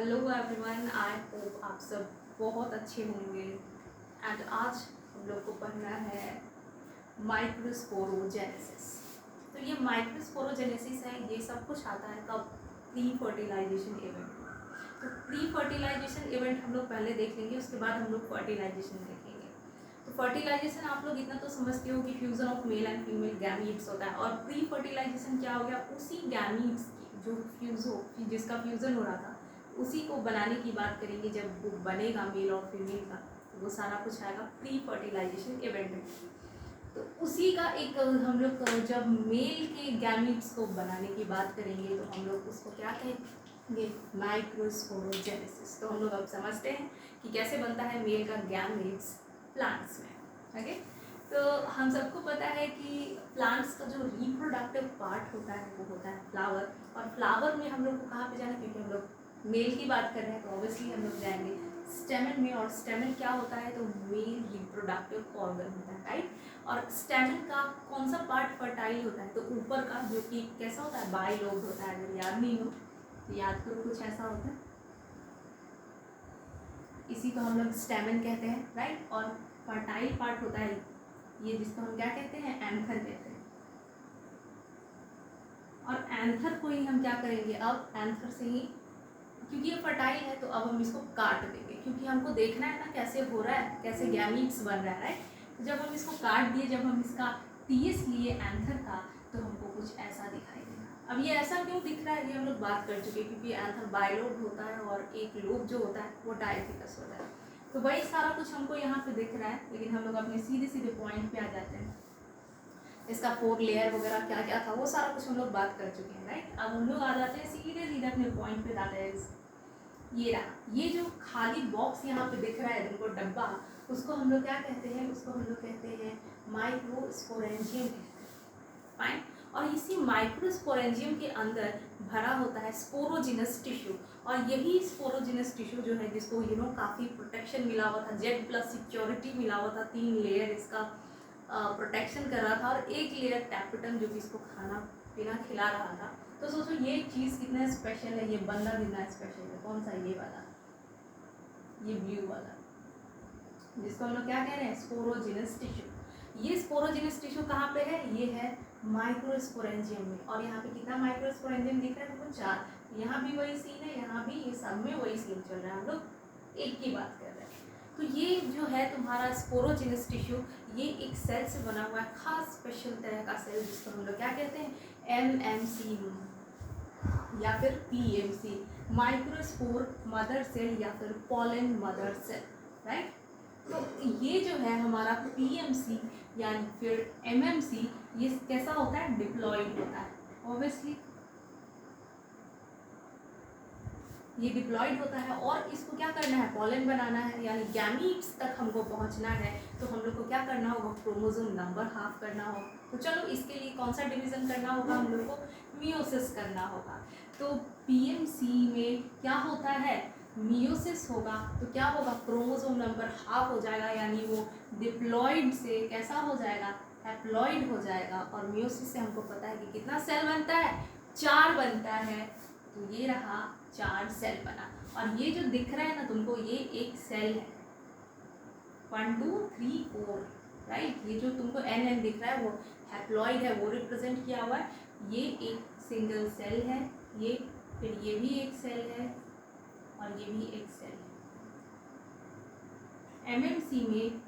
Hello everyone, I hope आप सब बहुत अच्छे होंगे। एंड आज हम लोग को पढ़ना है माइक्रोस्पोरोजेनेसिस। तो ये माइक्रोस्पोरोजेनेसिस है, ये सब कुछ आता है कब? Pre fertilization event. तो प्री फर्टिलाइजेशन इवेंट हम लोग पहले देख लेंगे, उसके बाद हम लोग फर्टिलाइजेशन देखेंगे। तो फर्टिलाइजेशन आप लोग इतना तो समझते हो कि fusion of male and female gametes होता है, और प्री फर्टिलाइजेशन क्या हो गया? उसी गैमीट्स की जो फ्यूज हो, जिसका फ्यूजन हो रहा था, उसी को बनाने की बात करेंगे। जब वो बनेगा मेल और फीमेल का, तो वो सारा कुछ आएगा प्री फर्टिलाइजेशन इवेंट में। तो उसी का एक हम लोग जब मेल के गैमीट्स को बनाने की बात करेंगे तो हम लोग उसको क्या कहेंगे? माइक्रोस्पोरोजेनेसिस। तो हम लोग अब समझते हैं कि कैसे बनता है मेल का गैमीट्स प्लांट्स में। ओके, तो हम सबको पता है कि प्लांट्स का जो रिप्रोडक्टिव पार्ट होता है वो होता है फ्लावर। और फ्लावर में हम लोग को कहाँ पे जाना है? क्योंकि हम लोग मेल की बात कर रहे हैं तो ऑब्वियसली हम लोग जाएंगे स्टेमन में। और स्टेमन क्या होता है? तो मेल रिप्रोडक्टिव ऑर्गन होता है, राइट। और स्टेमन का कौन सा पार्ट फर्टाइल होता है? तो ऊपर का, जो कि कैसा होता है? बाइलोब होता है। अगर याद नहीं हो तो याद करो, कुछ ऐसा होता है। इसी को हम लोग स्टेमन कहते हैं, राइट। और फर्टाइल पार्ट होता है ये, जिसको हम क्या कहते हैं? एंथर कहते हैं। और एंथर को ही हम क्या करेंगे? अब एंथर से ही, क्योंकि ये फर्टाइल है तो अब हम इसको काट देंगे, क्योंकि हमको देखना है ना कैसे हो रहा है, कैसे गैमीट्स बन रहा है, राइट। तो जब हम इसको काट दिए, जब हम इसका टीएस लिए एंथर का, तो हमको कुछ ऐसा दिखाई देगा। अब ये ऐसा क्यों दिख रहा है, ये हम लोग बात कर चुके हैं। क्योंकि एंथर बाइलोब होता है और एक लोब जो होता है वो डायफिकस होता है। तो वही सारा कुछ हमको यहाँ पे दिख रहा है, लेकिन हम लोग अपने सीधे सीधे पॉइंट पे आ जाते हैं। इसका 4 लेयर वगैरह क्या क्या था वो सारा कुछ हम लोग बात कर चुके हैं, राइट। अब हम लोग आ जाते हैं सीधे सीधे अपने पॉइंट पे। जाते हैं ये रहा, ये जो खाली बॉक्स यहाँ पे दिख रहा है तुमको, डब्बा, उसको हम लोग क्या कहते हैं? उसको हम लोग कहते हैं माइक्रोस्पोरेंजियम कहते हैं, फाइन। और इसी माइक्रोस्पोरेंजियम के अंदर भरा होता है स्पोरोजिनस टिश्यू। और यही स्पोरोजिनस टिश्यू जो है, जिसको काफ़ी प्रोटेक्शन मिला हुआ था, जेड प्लस सिक्योरिटी मिला हुआ था, 3 लेयर इसका प्रोटेक्शन कर रहा था, और एक लेयर टैपेटम जो कि इसको खाना पीना खिला रहा था। तो सोचो ये चीज़ कितना स्पेशल है, ये बंदा कितना स्पेशल है। कौन सा? ये वाला, ये ब्लू वाला, जिसको हम लोग क्या कह रहे हैं? Sporogenous tissue. ये स्पोरोजिनस टिश्यू कहाँ पे है? ये है माइक्रोस्पोरेंजियम में। और यहाँ पे कितना माइक्रोस्पोरेंजियम दिख रहा है? देखो 4। यहाँ भी वही सीन है, यहाँ भी, ये सब में वही सीन चल रहा है। हम लोग एक की बात कर रहे हैं। तो ये जो है तुम्हारा स्पोरोजिनस टिश्यू, ये एक सेल से बना हुआ है, खास स्पेशल तरह का सेल, जिसको हम लोग क्या कहते हैं? MMC या फिर PMC, माइक्रोस्पोर मदर सेल या फिर पॉलन मदर सेल, राइट। तो ये जो है हमारा PMC यानी फिर MMC, ये कैसा होता है? डिप्लॉयड होता है, ऑब्वियसली ये डिप्लॉयड होता है। और इसको क्या करना है? पॉलन बनाना है, यानी गैमीट्स तक हमको पहुंचना है। तो हम लोग को क्या करना होगा? क्रोमोसोम नंबर हाफ करना होगा। तो चलो, इसके लिए कौन सा डिवीज़न करना होगा? हम लोग को मियोसिस करना होगा। तो PMC में क्या होता है? मियोसिस होगा। तो क्या होगा? क्रोमोसोम नंबर हाफ हो जाएगा, यानी वो डिप्लॉयड से कैसा हो जाएगा? हैप्लॉयड हो जाएगा। और मियोसिस से हमको पता है कि कितना सेल बनता है? 4 बनता है। तो ये रहा 4 सेल बना। और ये जो दिख रहा है ना तुमको, ये एक सेल है, 1 2 3 4, राइट। ये जो तुमको NN दिख रहा है वो हैप्लॉइड है, वो रिप्रेजेंट किया हुआ है। ये एक सिंगल सेल है, ये, फिर ये भी एक सेल है, और ये भी एक सेल है। MMC में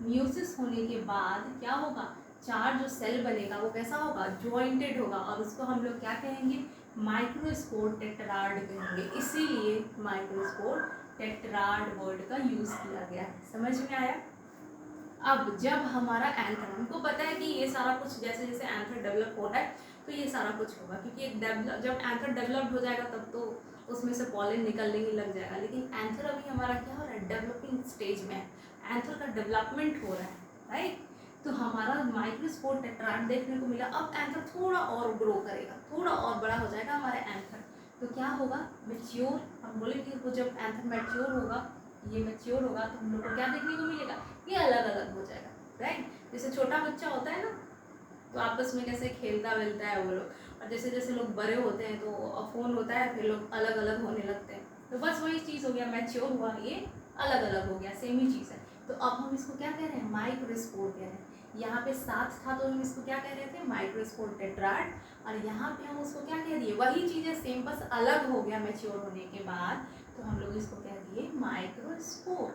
मियोसिस होने के बाद क्या होगा? 4 जो सेल बनेगा वो कैसा होगा? जॉइंटेड होगा। और उसको हम लोग क्या कहेंगे? माइक्रोस्पोर टेट्राड कहेंगे। इसीलिए माइक्रोस्पोर टेट्राड वर्ड का यूज़ किया गया है। समझ में आया? अब जब हमारा एंथर, हमको पता है कि ये सारा कुछ जैसे जैसे एंथर डेवलप हो रहा है तो ये सारा कुछ होगा, क्योंकि एक जब एंथर डेवलप्ड हो जाएगा तब तो उसमें से पॉलन निकलने ही लग जाएगा। लेकिन एंथर अभी हमारा क्या हो रहा है? डेवलपिंग स्टेज में है, एंथर का डेवलपमेंट हो रहा है, राइट। तो हमारा माइक्रोस्पोर टेट्राड देखने को मिला। अब एंथर थोड़ा और ग्रो करेगा, थोड़ा और बड़ा हो जाएगा हमारा एंथर। तो क्या होगा? मैच्योर। हम बोलेंगे वो जब एंथर मैच्योर होगा, ये मैच्योर होगा, तो हम लोग को क्या देखने को मिलेगा? ये अलग अलग हो जाएगा, राइट। जैसे छोटा बच्चा होता है ना, तो आपस में कैसे खेलता वेलता है वो लोग। और जैसे जैसे लोग बड़े होते हैं तो फ़ोन होता है, फिर लोग अलग अलग होने लगते हैं, तो बस वही चीज़ हो गया, मैच्योर हुआ, ये अलग अलग हो गया, सेम ही चीज़ है। तो अब हम इसको क्या कह रहे हैं, माइक्रोस्पोर कह रहे हैं। यहाँ पे साथ था तो हम इसको क्या कह रहे थे, माइक्रोस्पोर टेट्राड, और यहाँ पे हम उसको क्या कह दिए, वही चीज़ें सेम, बस अलग हो गया मैच्योर होने के बाद, तो हम लोग इसको कह दिए माइक्रोस्पोर।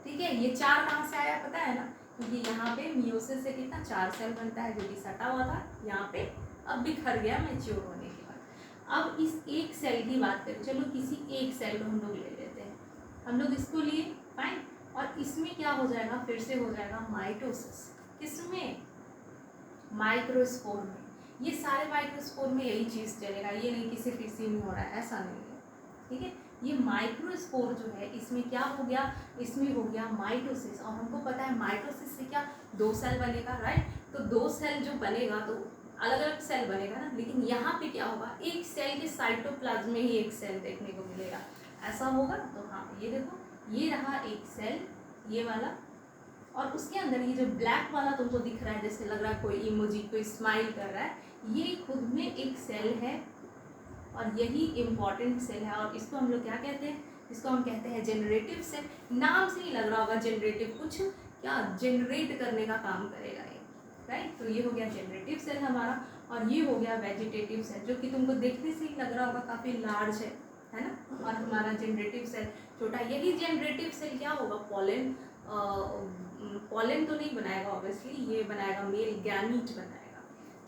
ठीक है, ये 4 कहाँ से आया पता है ना, क्योंकि यहाँ पे मियोसिस से कितना 4 सेल बनता है जो कि सटा हुआ था, यहाँ पे अब बिखर गया मैच्योर होने के बाद। अब इस एक सेल की बात करें, चलो किसी एक सेल को हम लोग ले लेते हैं, हम लोग इसको लिए, फाइन, और इसमें क्या हो जाएगा, फिर से हो जाएगा माइटोसिस। किसमें, माइक्रोस्पोर में। ये सारे माइक्रोस्पोर में यही चीज़ चलेगा, ये नहीं किसी किसी में हो रहा है, ऐसा नहीं है। ठीक है, ये माइक्रोस्पोर जो है इसमें क्या हो गया, इसमें हो गया माइटोसिस। और हमको पता है माइटोसिस से क्या 2 सेल बनेगा, राइट। तो 2 सेल जो बनेगा तो अलग अलग सेल बनेगा ना, लेकिन यहाँ पे क्या होगा, एक सेल के साइटोप्लाज्म में ही एक सेल देखने को मिलेगा, ऐसा होगा। तो हाँ, ये देखो, ये रहा एक सेल, ये वाला, और उसके अंदर ये जो ब्लैक वाला तुमको दिख रहा है, जैसे लग रहा है कोई इमोजी, कोई स्माइल कर रहा है, ये खुद में एक सेल है, और यही इम्पॉर्टेंट सेल है। और इसको हम लोग क्या कहते हैं, इसको हम कहते हैं जनरेटिव सेल। नाम से ही लग रहा होगा जनरेटिव, कुछ क्या जनरेट करने का काम करेगा ये, राइट। तो ये हो गया जनरेटिव सेल हमारा, और ये हो गया वेजिटेटिव सेल, जो कि तुमको देखने से ही लग रहा होगा काफ़ी लार्ज है ना। और हमारा जनरेटिव सेल छोटा। यही जनरेटिव सेल क्या होगा, पॉलन, पॉलन तो नहीं बनाएगा ऑब्वियसली, ये बनाएगा मेल गैमीट बनाएगा।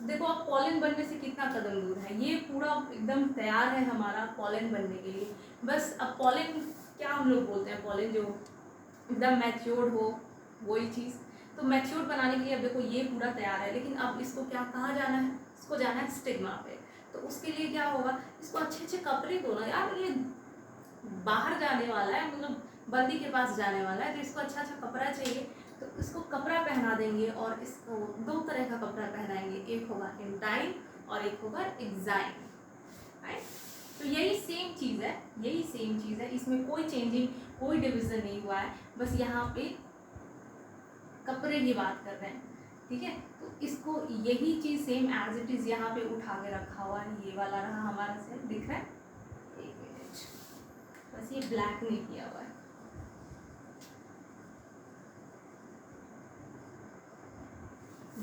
देखो अब पॉलन बनने से कितना कदम दूर है, ये पूरा एकदम तैयार है हमारा पॉलन बनने के लिए। बस अब पॉलन क्या हम लोग बोलते हैं, पॉलन जो एकदम मैच्योर्ड हो, वही चीज़। तो मैच्योर्ड बनाने के लिए अब देखो ये पूरा तैयार है, लेकिन अब इसको क्या, कहाँ जाना है, इसको जाना है स्टिग्मा पे। तो उसके लिए क्या होगा, इसको अच्छे अच्छे कपड़े दो ना यार, ये बाहर जाने वाला है, मतलब बंदी के पास जाने वाला है, तो इसको अच्छा अच्छा कपड़ा चाहिए, तो इसको कपड़ा पहना देंगे। और इसको 2 तरह का कपड़ा पहनाएंगे, एक होगा इंटाइन और एक होगा एग्जाइन, राइट। तो यही सेम चीज़ है, यही सेम चीज़ है, इसमें कोई चेंजिंग, कोई डिवीज़न नहीं हुआ है, बस यहाँ पे कपड़े की बात कर रहे हैं। ठीक है, तो इसको यही चीज़ सेम एज इट इज़ यहाँ पे उठा के रखा हुआ है। ये वाला रहा हमारा सेल, दिख रहा है, एक मिनट, बस ये ब्लैक नहीं किया हुआ है।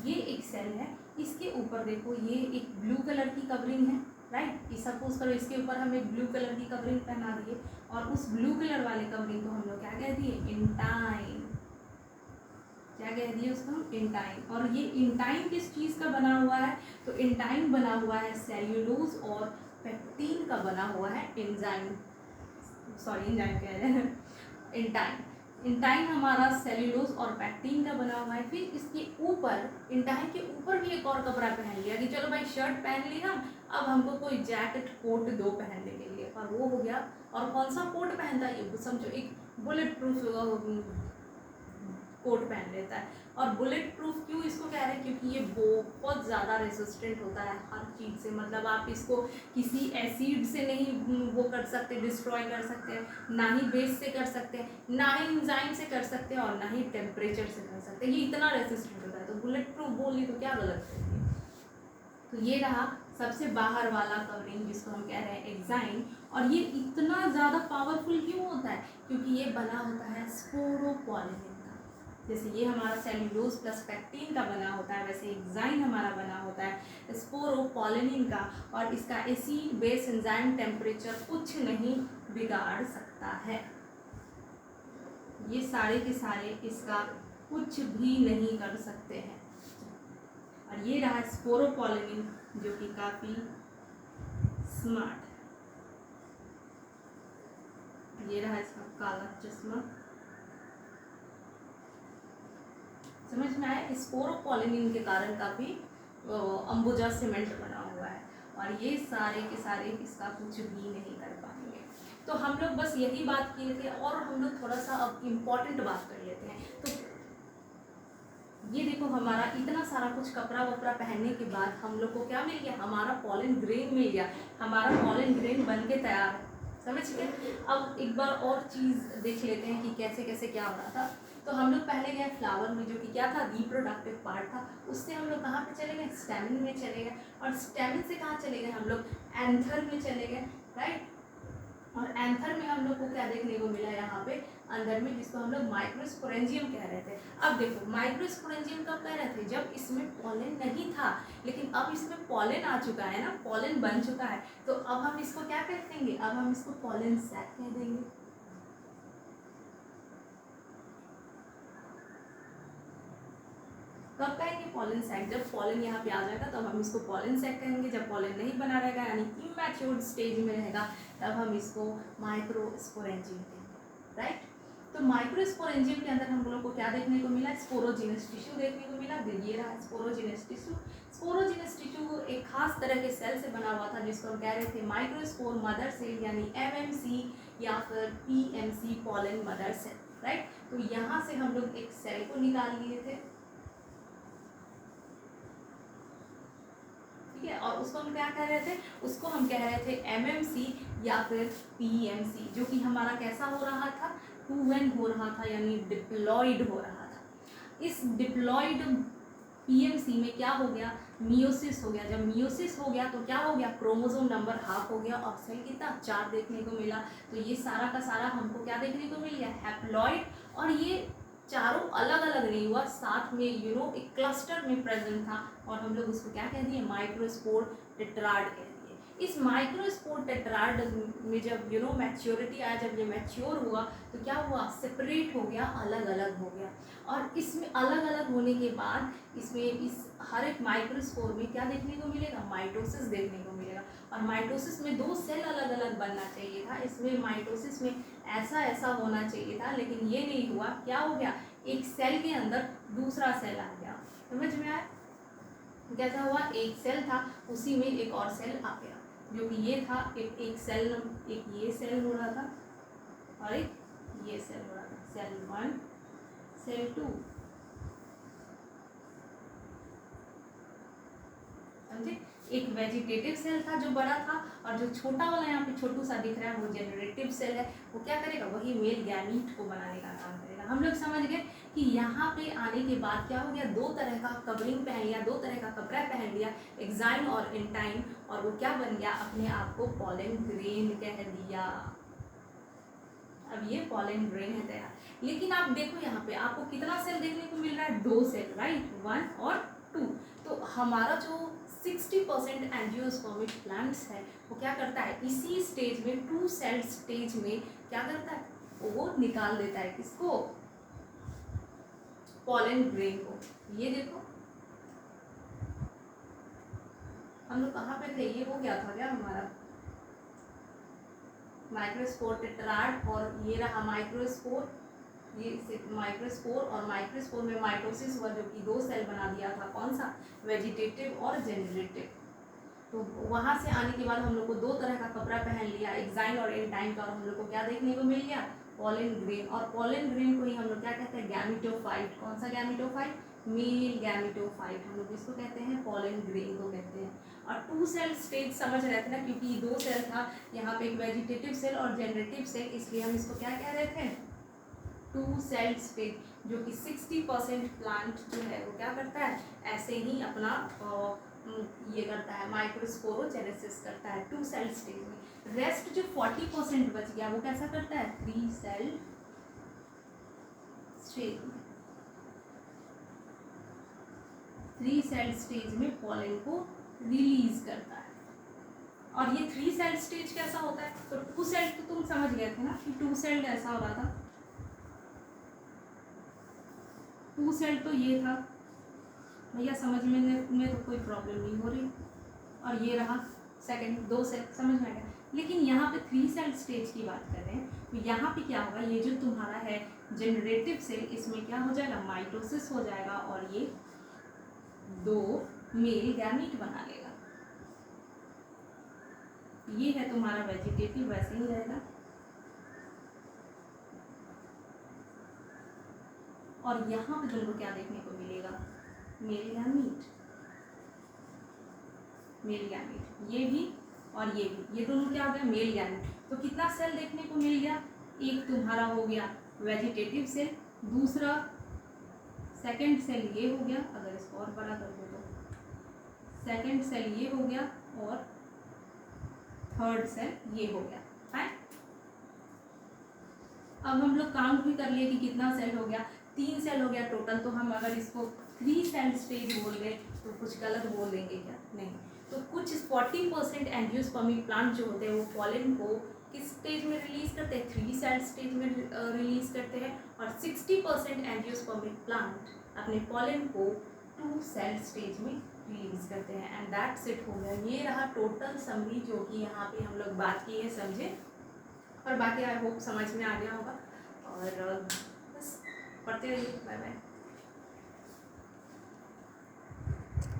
ये एक सेल है, इसके ऊपर देखो ये एक ब्लू कलर की कवरिंग है, राइट। सपोज करो इसके ऊपर हम एक ब्लू कलर की कवरिंग पहना दिए, और उस ब्लू कलर वाले कवरिंग को हम लोग क्या कह दिए, इंटाइन। क्या कह दिए उसको हम, इंटाइन। और ये इंटाइन किस चीज़ का बना हुआ है, तो इंटाइन बना हुआ है सेल्यूलोज और पेक्टिन का बना हुआ है एंजाइम, सॉरी एंजाइम कह रहे हैं, इंटाइन। इंटाइन हमारा सेल्यूलोज और पैक्टिन का बना हुआ है। फिर इसके ऊपर, इंटाइन के ऊपर भी एक और कपड़ा पहन लिया कि चलो भाई शर्ट पहन ली हम, अब हमको कोई जैकेट कोट दो पहनने के लिए, और वो हो गया। और कौन सा कोट पहनता है ये समझो, एक बुलेट प्रूफ कोट पहन लेता है। और बुलेट प्रूफ क्यों इसको कह रहे हैं, क्योंकि ये बहुत ज़्यादा रेसिस्टेंट होता है हर चीज़ से, मतलब आप इसको किसी एसिड से नहीं वो कर सकते, डिस्ट्रॉय कर सकते हैं, ना ही बेस से कर सकते हैं, ना ही एंजाइम से कर सकते हैं, और ना ही टेम्परेचर से कर सकते हैं। ये इतना रेसिस्टेंट होता है, तो बुलेट प्रूफ बोली तो क्या गलत है। तो ये रहा सबसे बाहर वाला कवरिंग, जिसको हम कह रहे हैं एग्जाइन। और ये इतना ज़्यादा पावरफुल क्यों होता है, क्योंकि ये बना होता है स्पोरोपोलिन का। जैसे ये हमारा सेल्यूलोज प्लस पैक्टिन का बना होता है, वैसे एग्जाइन हमारा बना होता है स्पोरोपोलिन का। और इसका एसिड बेस एंजाइम टेम्परेचर कुछ नहीं बिगाड़ सकता है, ये सारे के सारे इसका कुछ भी नहीं कर सकते हैं। और ये रहा स्पोरोपोलिन, जो कि काफ़ी स्मार्ट है। ये रहा इसका काला चश्मा, समझ में आया। स्पोरोपोलिन के कारण काफ़ी अंबुजा सीमेंट बना हुआ है, और ये सारे के सारे इसका कुछ भी नहीं कर पाएंगे। तो हम लोग बस यही बात किए थे, और हम लोग थोड़ा सा अब इम्पॉर्टेंट बात कर लेते हैं। तो ये देखो हमारा इतना सारा कुछ कपड़ा वपड़ा पहनने के बाद हम लोग को क्या मिल गया, हमारा पॉलन ग्रेन मिल गया, हमारा पॉलन ग्रेन बन के तैयार है, समझ गए। अब एक बार और चीज़ देख लेते हैं कि कैसे कैसे क्या हो रहा था। तो हम लोग पहले गए फ्लावर में, जो कि क्या था, रिप्रोडक्टिव पार्ट था। उससे हम लोग कहाँ पे चले गए, स्टेमिन में चले गए, और स्टेमिन से कहाँ चले गए हम लोग, एंथर में चले गए, राइट। और एंथर में हम लोग को क्या देखने को मिला यहाँ पे अंदर में, जिसको हम लोग माइक्रोस्पोरेंजियम कह रहे थे। अब देखो माइक्रोस्पोरेंजियम कब कह रहे थे, जब इसमें पॉलन नहीं था, लेकिन अब इसमें पॉलन आ चुका है ना, पॉलन बन चुका है, तो अब हम इसको क्या कह देंगे, अब हम इसको पॉलन सैक कह देंगे। कब कहेंगे, पॉलन सैक, जब पॉलन यहाँ पे आ जाएगा तब हम इसको पॉलन सैक कहेंगे। जब पॉलन नहीं बना रहेगा यानी इमैच्योर स्टेज में रहेगा तब हम इसको माइक्रोस्पोरेंजियम कहेंगे, राइट। तो माइक्रोस्पोरेंजियम के अंदर हम लोग को क्या देखने को मिला, स्पोरोजिनस टिश्यू देखने को मिला। ये रहा स्पोरोजिनस टिश्यू। स्पोरोजिनस टिश्यू एक खास तरह के सेल से बना हुआ था जिसको हम कह रहे थे माइक्रोस्पोर मदर सेल यानी MMC या फिर PMC pollen mother cell, right. तो यहाँ से हम लोग एक सेल को निकाल लिए थे, ठीक है, और उसको हम क्या कह रहे थे, उसको हम कह रहे थे MMC या फिर PMC, जो कि हमारा कैसा हो रहा था, 2N हो रहा था यानी डिप्लॉइड हो रहा था। इस डिप्लॉइड PMC में क्या हो गया, मियोसिस हो गया। जब मियोसिस हो गया तो क्या हो गया, क्रोमोसोम नंबर हाफ हो गया और सेल कितना 4 देखने को मिला। तो ये सारा का सारा हमको क्या देखने को मिल गया, हैप्लॉइड। और ये चारों अलग अलग नहीं हुआ, साथ में एक क्लस्टर में प्रेजेंट था और हम लोग उसको क्या कह दिए, माइक्रोस्पोर टेट्राड कह दिए। इस माइक्रोस्पोर टेट्राड में जब मैच्योरिटी आया, जब ये मैच्योर हुआ तो क्या हुआ, सेपरेट हो गया, अलग अलग हो गया। और इसमें अलग अलग होने के बाद इसमें इस हर एक माइक्रोस्पोर में क्या देखने को मिलेगा, माइटोसिस देखने को मिलेगा। और माइटोसिस में 2 सेल अलग अलग बनना चाहिए था, इसमें माइटोसिस में ऐसा होना चाहिए था, लेकिन ये नहीं हुआ। क्या हो गया, एक सेल के अंदर दूसरा सेल आ गया। समझ में आया कैसा हुआ, एक सेल था उसी में एक और सेल आ गया, जो कि ये था एक सेल, एक ये सेल हो रहा था और एक ये सेल हो रहा था, सेल 1 सेल 2, समझे। एक वेजिटेटिव सेल था जो बड़ा था, और जो छोटा वाला यहाँ पे छोटू सा दिख रहा है वो जेनरेटिव सेल है। वो क्या करेगा, वही मेल गैमीट को बनाने का काम करेगा। हम लोग समझ गए कि यहाँ पे आने के बाद क्या हो गया, 2 तरह का कवरिंग पहन लिया, 2 तरह का कपड़ा पहन लिया, एक्साइन और इंटाइन, और वो क्या बन गया, अपने आप को पॉलन ग्रेन कह दिया। अब ये पॉलन ग्रेन है तैयार। लेकिन आप देखो यहाँ पे आपको कितना सेल देखने को मिल रहा है, 2 सेल, राइट, 1 और 2। तो हमारा जो 60% एंजियोस्पर्मिक प्लांट्स है वो क्या करता है, इसी स्टेज में 2 सेल स्टेज में क्या करता है, वो निकाल देता है किसको, पॉलन ग्रेन को। ये देखो हम लोग कहाँ पे थे, ये हो गया था क्या हमारा माइक्रोस्पोर टेट्राड, और ये रहा माइक्रोस्पोर, ये माइक्रोस्पोर, और माइक्रोस्पोर में माइटोसिस हुआ जो कि 2 सेल बना दिया था, कौन सा, वेजिटेटिव और जेनरेटिव। तो वहाँ से आने के बाद हम लोग को 2 तरह का कपड़ा पहन लिया, एक्साइन और एंटाइन का, और हम लोग को क्या देखने को मिल गया, पॉलन ग्रेन। और पॉलन ग्रेन को ही हम लोग क्या कहते हैं, गैमिटोफाइट। कौन सा गैमिटोफाइट, मेल गैमिटोफाइट, हम लोग इसको कहते हैं, पॉलन ग्रेन को कहते हैं। और 2 सेल स्टेज समझ रहे थे ना, क्योंकि 2 सेल था यहाँ पे, एक वेजिटेटिव सेल और जेनरेटिव सेल, इसलिए हम इसको क्या कह रहे थे, 2 सेल स्टेज, जो कि 60% प्लांट जो है वो क्या करता है, ऐसे ही अपना ये करता है, माइक्रोस्पोरोजेनेसिस करता है 2 सेल स्टेज में। रेस्ट जो 40% बच गया वो कैसा करता है, 3 सेल स्टेज में। 3 सेल स्टेज में पॉलन को रिलीज करता है। और ये 3 सेल स्टेज कैसा होता है, तो 2 सेल तो तुम समझ गए थे ना कि 2 सेल ऐसा हो रहा था, 2 सेल तो ये था भैया, समझ में तो कोई प्रॉब्लम नहीं हो रही। और ये रहा सेकंड 2 सेल, समझ में आ गया। लेकिन यहाँ पे 3 सेल स्टेज की बात कर रहे हैं, तो यहाँ पे क्या होगा, ये जो तुम्हारा है जनरेटिव सेल, इसमें क्या हो जाएगा, माइटोसिस हो जाएगा, और ये 2 मेल गैमीट बना लेगा। ये है तुम्हारा वेजिटेटिव, वैसे ही रहेगा। और यहाँ पे तुमको क्या देखने को मिलेगा, मेल गैमीट, मेल गैमीट, ये भी और ये भी, ये दोनों क्या हो गया, मेल गैमीट। तो कितना सेल देखने को मिल गया, एक तुम्हारा हो गया वेजिटेटिव सेल, दूसरा सेकंड सेल ये हो गया, अगर इसको और बड़ा कर दो तो सेकंड सेल ये हो गया, और थर्ड सेल ये हो गया, फाइन। अब हम लोग काउंट भी कर लिए कि कितना सेल हो गया, 3 सेल हो गया टोटल। तो हम अगर इसको 3 सेल स्टेज बोल रहे तो कुछ गलत बोल देंगे क्या? नहीं। तो कुछ 40% एंजियोस्पर्मिक प्लांट जो होते हैं वो पॉलन को किस स्टेज में रिलीज करते हैं? 3 सेल स्टेज में रिलीज करते हैं। और 60% एंजियोस्पर्मिक प्लांट अपने पॉलन को 2 सेल स्टेज में रिलीज करते हैं। एंड दैट्स इट हो गया। ये रहा टोटल समरी जो कि यहाँ पे हम लोग बात की है, समझे। और बाकी आई होप समझ में आ गया होगा। और बस पढ़ते रहिए। Bye bye.